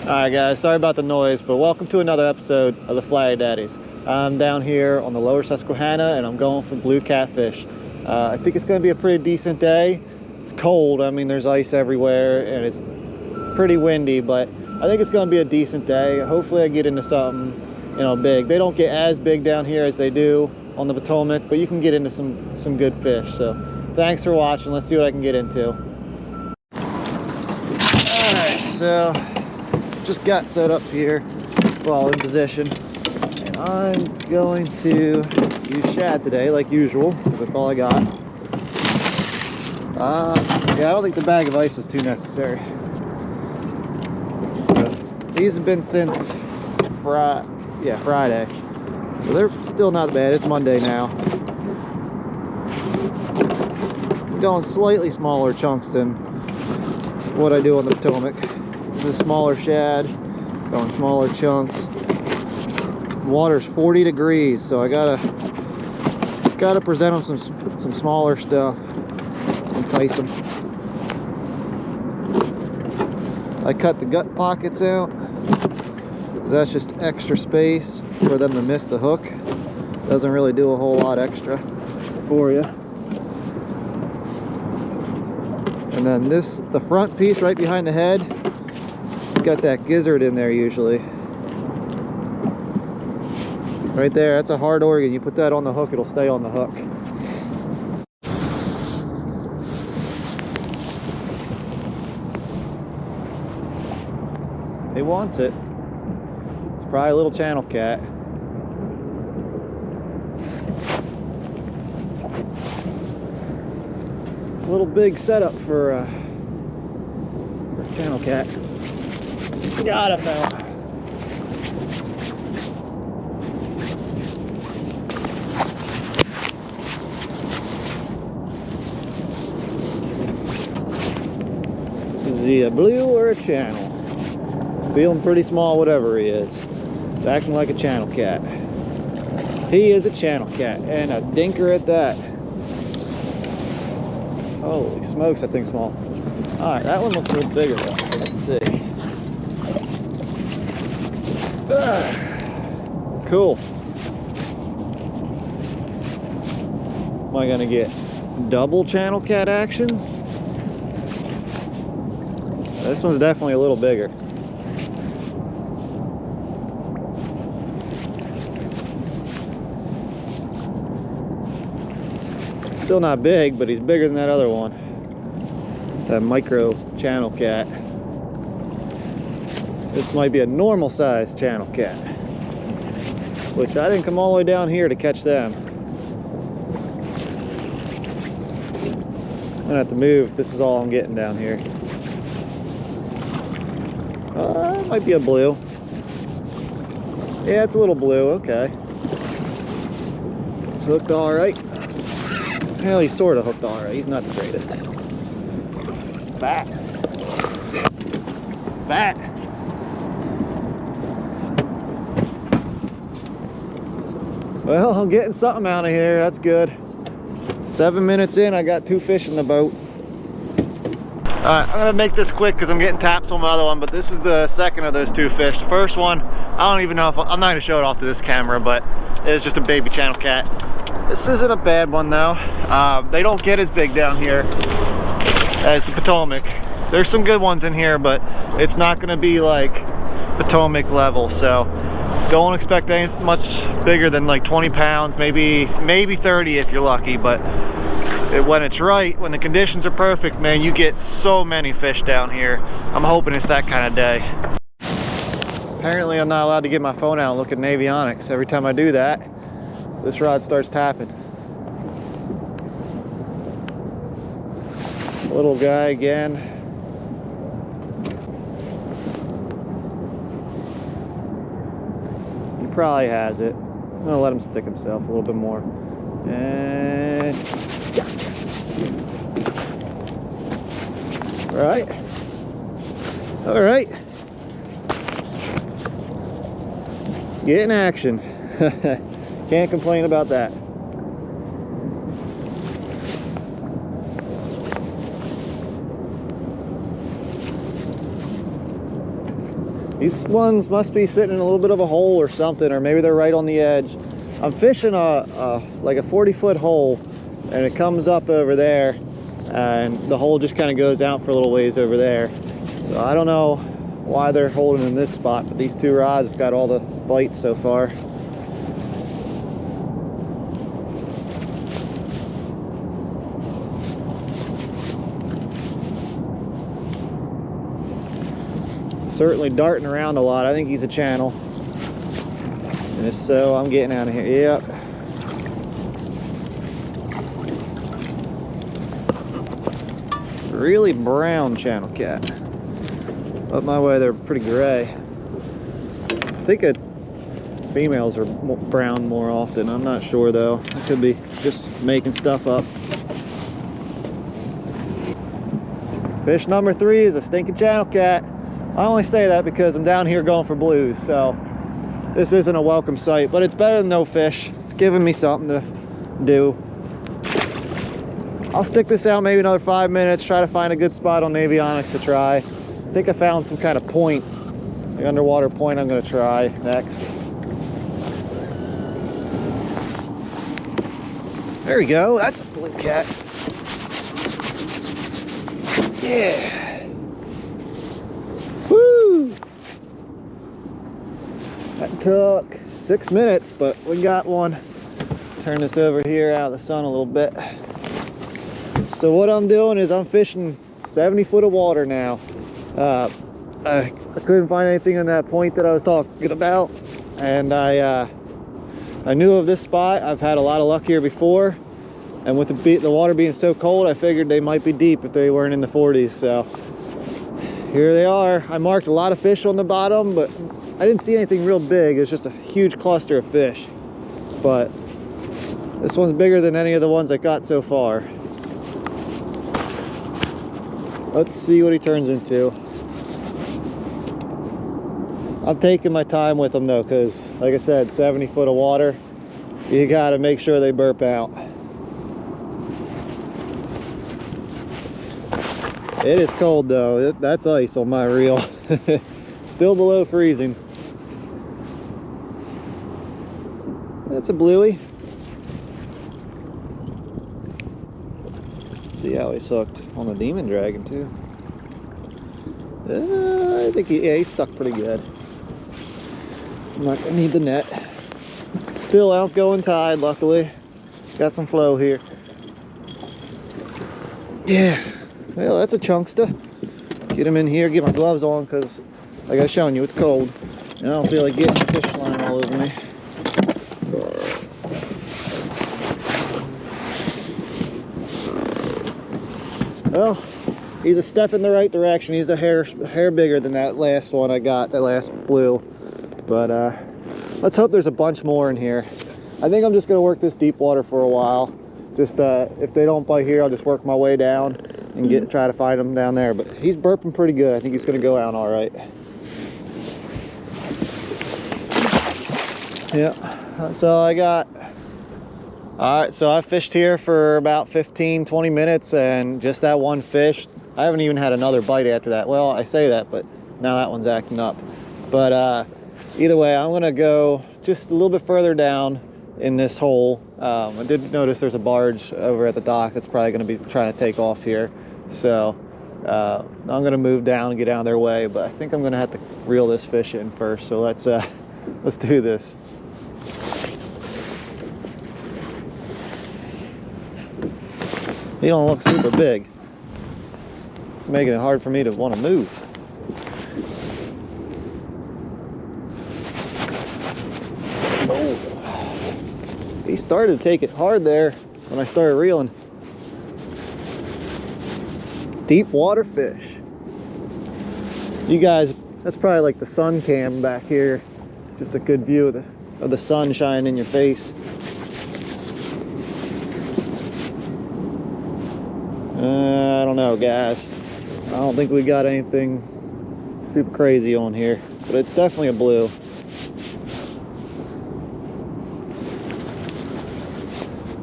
Alright guys, sorry about the noise, but welcome to another episode of the Flag Daddies. I'm down here on the lower Susquehanna and I'm going for blue catfish. I think it's going to be a pretty decent day. It's cold, I mean there's ice everywhere and it's pretty windy, but I think it's going to be a decent day. Hopefully I get into something, big. They don't get as big down here as they do on the Potomac, but you can get into some good fish. So thanks for watching. Let's see what I can get into. Alright, so just got set up here, well, in position, and I'm going to use shad today like usual. That's all I got. Yeah, I don't think the bag of ice was too necessary. These have been since Friday, so they're still not bad. It's Monday now. I'm going slightly smaller chunks than what I do on the Potomac. The smaller shad, going smaller chunks. Water's 40 degrees, so I gotta present them some smaller stuff, entice them. I cut the gut pockets out, 'cause that's just extra space for them to miss the hook. Doesn't really do a whole lot extra for you. And then the front piece right behind the head, got that gizzard in there usually. Right there, that's a hard organ. You put that on the hook, it'll stay on the hook. He wants it. It's probably a little channel cat. A little big setup for channel cat. Got him now. Is he a blue or a channel? He's feeling pretty small, whatever he is. He's acting like a channel cat. He is a channel cat, and a dinker at that. Holy smokes, that thing's small. Alright, that one looks a little bigger though. Let's see. Cool. Am I gonna get double channel cat action? This one's definitely a little bigger. Still not big, but he's bigger than that other one. That micro channel cat. This might be a normal sized channel cat, which I didn't come all the way down here to catch them. I'm gonna have to move. This is all I'm getting down here. It might be a blue. Yeah, it's a little blue. Okay. It's hooked all right. Well, he's sort of hooked all right. He's not the greatest. Fat. Fat. Well, I'm getting something out of here. That's good. 7 minutes in, I got 2 fish in the boat. Alright, I'm gonna make this quick because I'm getting taps on my other one, but this is the second of those 2 fish. The first one, I don't even know if I'm not gonna show it off to this camera, but it's just a baby channel cat. This isn't a bad one though. They don't get as big down here as the Potomac. There's some good ones in here, but it's not gonna be like Potomac level, so don't expect anything much bigger than like 20 pounds, maybe 30 if you're lucky. But when it's right, when the conditions are perfect, man, you get so many fish down here. I'm hoping it's that kind of day. Apparently I'm not allowed to get my phone out and look at Navionics. Every time I do that, this rod starts tapping. Little guy again. He probably has it. I'm gonna let him stick himself a little bit more. And all right. All right. Getting action. Can't complain about that. These ones must be sitting in a little bit of a hole or something, or maybe they're right on the edge. I'm fishing like a 40-foot hole, and it comes up over there, and the hole just kind of goes out for a little ways over there. So I don't know why they're holding in this spot, but these two rods have got all the bites so far. Certainly darting around a lot. I think he's a channel. And if so, I'm getting out of here. Yep. Really brown channel cat. Up my way, they're pretty gray. I think females are brown more often. I'm not sure though. I could be just making stuff up. Fish number 3 is a stinking channel cat. I only say that because I'm down here going for blues, so this isn't a welcome sight, but it's better than no fish. It's giving me something to do. I'll stick this out maybe another 5 minutes, try to find a good spot on Navionics to try. I think I found some kind of point, the underwater point I'm gonna try next. There we go, that's a blue cat. Yeah. Woo! That took 6 minutes, but we got one. Turn this over here out of the sun a little bit. So what I'm doing is I'm fishing 70 foot of water now. I couldn't find anything on that point that I was talking about, and I knew of this spot. I've had a lot of luck here before, and with the water being so cold, I figured they might be deep if they weren't in the 40s. So here they are. I marked a lot of fish on the bottom, but I didn't see anything real big. It was just a huge cluster of fish. But this one's bigger than any of the ones I got so far. Let's see what he turns into. I'm taking my time with them though, because like I said, 70 foot of water, you gotta make sure they burp out. It is cold though. That's ice on my reel. Still below freezing. That's a bluey. Let's see how he's hooked on the Demon Dragon too. I think he's stuck pretty good. I'm not gonna need the net. Still outgoing tide, luckily. Got some flow here. Yeah. Well, that's a chunkster. Get him in here, get my gloves on, because like I was showing you, it's cold. And I don't feel like getting the fish line all over me. Well, he's a step in the right direction. He's a hair bigger than that last one I got, that last blue. But let's hope there's a bunch more in here. I think I'm just gonna work this deep water for a while. Just if they don't bite here, I'll just work my way down and try to find him down there. But he's burping pretty good. I think he's gonna go out all right. Yeah, so I got, all right, so I fished here for about 15-20 minutes, and just that one fish. I haven't even had another bite after that. Well, I say that, but now that one's acting up. But either way, I'm gonna go just a little bit further down in this hole. I did notice there's a barge over at the dock that's probably gonna be trying to take off here. So I'm gonna move down and get out of their way, but I think I'm gonna have to reel this fish in first. So let's do this. He don't look super big, making it hard for me to want to move. Oh, he started to take it hard there when I started reeling. Deep water fish. You guys, that's probably like the sun cam back here. Just a good view of the sun shining in your face. I don't know, guys. I don't think we got anything super crazy on here, but it's definitely a blue.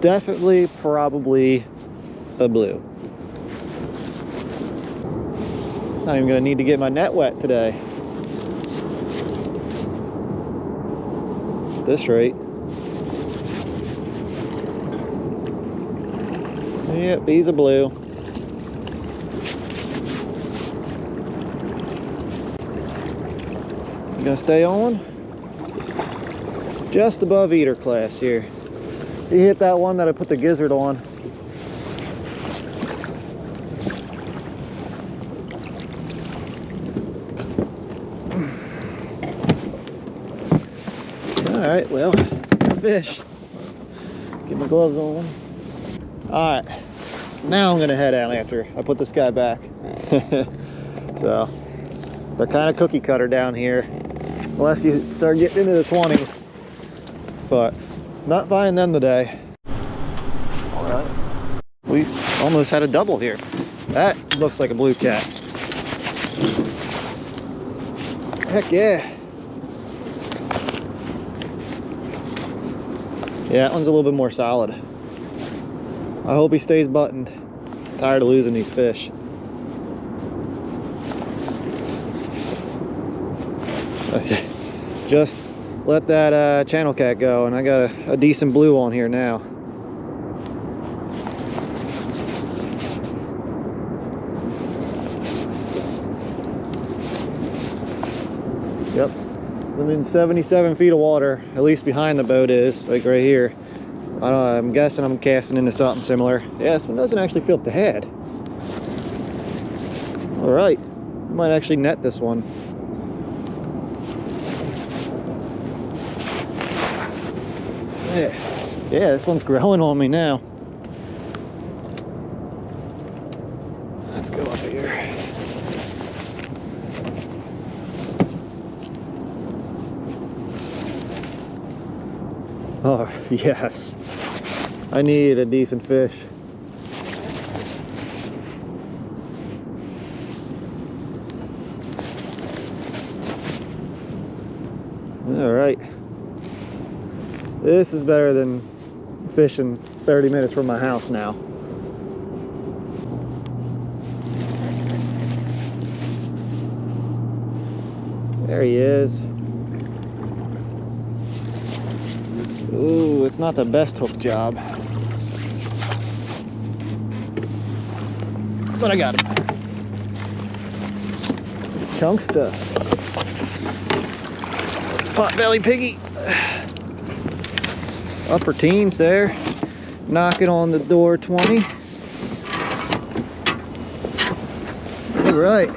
Definitely, probably a blue. Not even gonna need to get my net wet today. at this rate. Yep, he's a blue. You gonna stay on? Just above eater class here. He hit that one that I put the gizzard on. All right, well, fish. Get my gloves on. All right, now I'm gonna head out after I put this guy back. So, they're kind of cookie cutter down here, unless you start getting into the 20s. But not buying them today. All right, we almost had a double here. That looks like a blue cat. Heck yeah. Yeah, that one's a little bit more solid. I hope he stays buttoned. I'm tired of losing these fish. Just let that channel cat go, and I got a decent blue on here now. Yep, within 77 feet of water, at least behind the boat is, like right here. I don't know, I'm guessing I'm casting into something similar. Yeah, this one doesn't actually feel bad. All right, I might actually net this one. Yeah, this one's growing on me now. Let's go up here. Oh, yes. I need a decent fish. All right. This is better than fishing 30 minutes from my house now. There he is. Ooh, it's not the best hook job, but I got him. Chunksta. Potbelly piggy. Upper teens there. Knocking on the door 20. All right.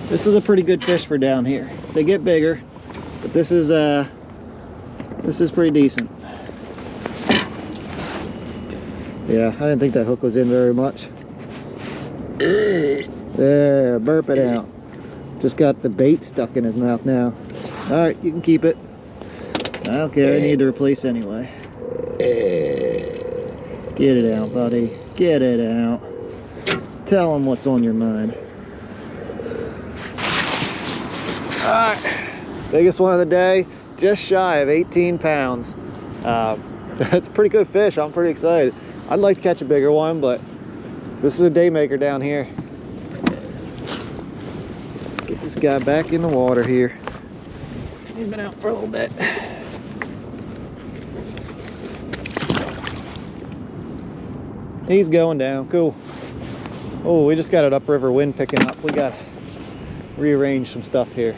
This is a pretty good fish for down here. They get bigger, but this is pretty decent. Yeah, I didn't think that hook was in very much. There, burp it out. Just got the bait stuck in his mouth now. All right, you can keep it. I don't care, I need to replace anyway. Get it out, buddy. Get it out. Tell him what's on your mind. Alright, biggest one of the day, just shy of 18 pounds. That's a pretty good fish. I'm pretty excited. I'd like to catch a bigger one, but this is a day maker down here. Let's get this guy back in the water here. He's been out for a little bit. He's going down, cool. Oh, we just got an upriver wind picking up. We got to rearrange some stuff here.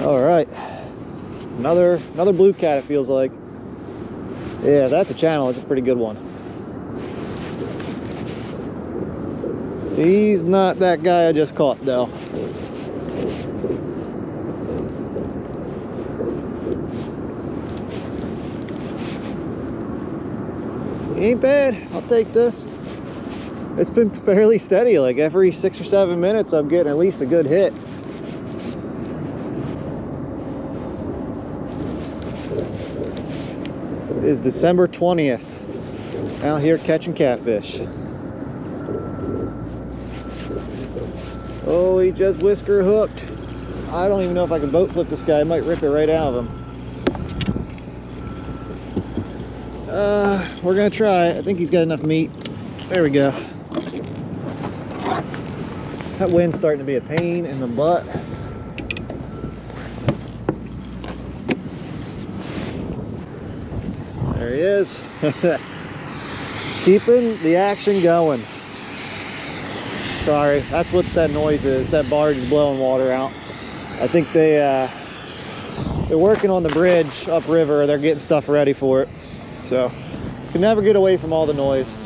All right, another blue cat, it feels like. Yeah, that's a channel. It's a pretty good one. He's not that guy I just caught, though. He ain't bad. I'll take this. It's been fairly steady. Like every 6 or 7 minutes, I'm getting at least a good hit. It is December 20th. Out here catching catfish. Oh, he just whisker hooked. I don't even know if I can boat flip this guy. I might rip it right out of him. We're gonna try. I think he's got enough meat. There we go. That wind's starting to be a pain in the butt. There he is. Keeping the action going. Sorry, that's what that noise is. That barge is blowing water out. I think they're working on the bridge upriver. They're getting stuff ready for it. So, can never get away from all the noise.